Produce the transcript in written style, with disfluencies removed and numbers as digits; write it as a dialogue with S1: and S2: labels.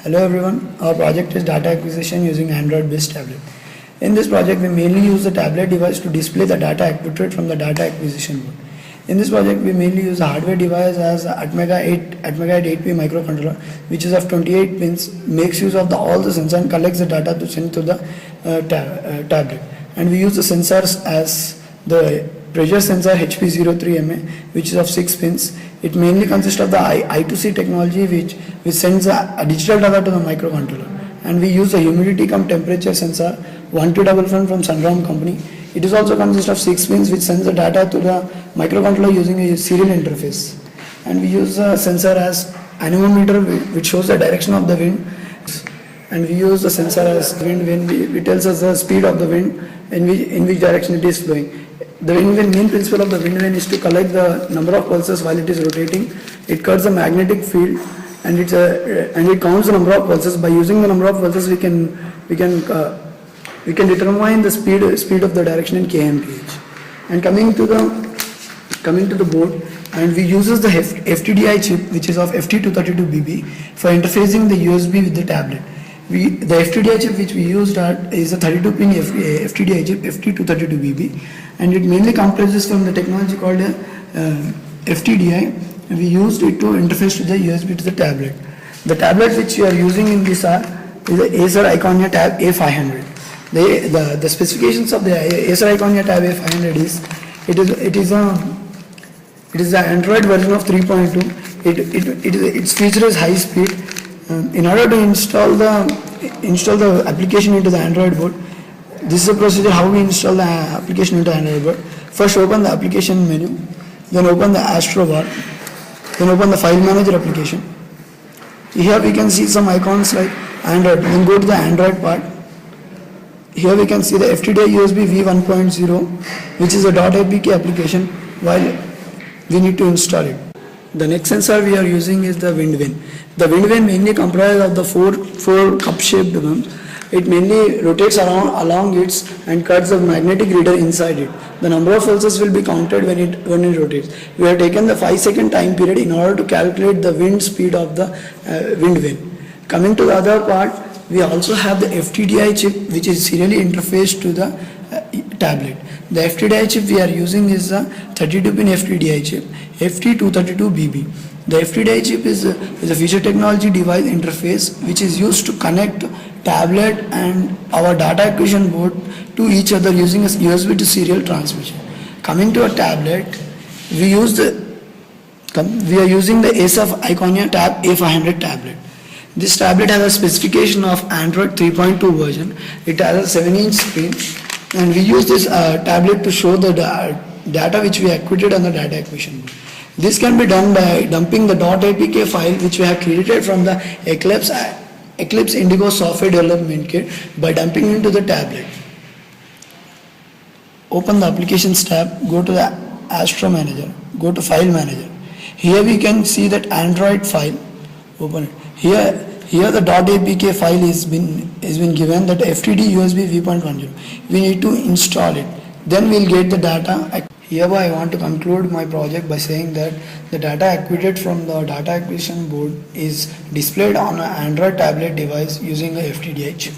S1: Hello everyone, our project is data acquisition using Android-based tablet. In this project, we mainly use the tablet device to display the data acquired from the data acquisition board. In this project, we mainly use a hardware device as Atmega 8P microcontroller, which is of 28 pins, makes use of all the sensors and collects the data to send to the tablet. And we use the sensors as the pressure sensor HP03MA, which is of 6 pins. It mainly consists of the I2C technology, which sends a digital data to the microcontroller. And we use the humidity cum temperature sensor 1255 from Sunground company. It is also consists of 6 pins, which sends the data to the microcontroller using a serial interface. And we use a sensor as anemometer, which shows the direction of the wind. And we use the sensor as wind when it tells us the speed of the wind in which direction it is flowing. The main principle of the wind vane is to collect the number of pulses while it is rotating. It cuts the magnetic field and it counts the number of pulses. By using the number of pulses, we can determine the speed of the direction in kmph. And coming to the board, and we uses the FTDI chip, which is of FT232BB, for interfacing the USB with the tablet. The FTDI chip which we used is a 32-pin FTDI chip, FT232BB, and it mainly comprises from the technology called FTDI. And we used it to interface to the USB to the tablet. The tablet which we are using in this is the Acer Iconia Tab A500. The specifications of the Acer Iconia Tab A500 is it is the Android version of 3.2. Its feature is high speed. In order to install the application into the Android board, this is the procedure how we install the application into Android board. First, open the application menu, then open the Astro bar, then open the file manager application. Here we can see some icons like Android. Then go to the Android part. Here we can see the FTDI USB V1.0, which is a .apk application, while we need to install it. The next sensor we are using is the wind vane. The wind vane mainly comprises of the four cup-shaped ones. It mainly rotates along it and cuts the magnetic reader inside it. The number of pulses will be counted when it rotates. We have taken the 5-second time period in order to calculate the wind speed of the wind vane. Coming to the other part, we also have the FTDI chip, which is serially interfaced to the tablet. The FTDI chip we are using is a 32-pin FTDI chip, FT232BB. The FTDI chip is a feature technology device interface which is used to connect tablet and our data acquisition board to each other using a USB to serial transmission. Coming to a tablet, we are using the Acer Iconia Tab A500 tablet. This tablet has a specification of Android 3.2 version. It has a 7-inch screen, and we use this tablet to show the data which we acquired on the data acquisition board. This can be done by dumping the .apk file which we have created from the Eclipse Indigo software development kit by dumping into the tablet. Open the applications tab, go to the Astro Manager, go to File Manager. Here we can see that Android file. Open it. Here the .apk file is been given that FTD USB V.10. We need to install it. Then we'll get the data. Hereby I want to conclude my project by saying that the data acquired from the data acquisition board is displayed on an Android tablet device using a FTDI chip.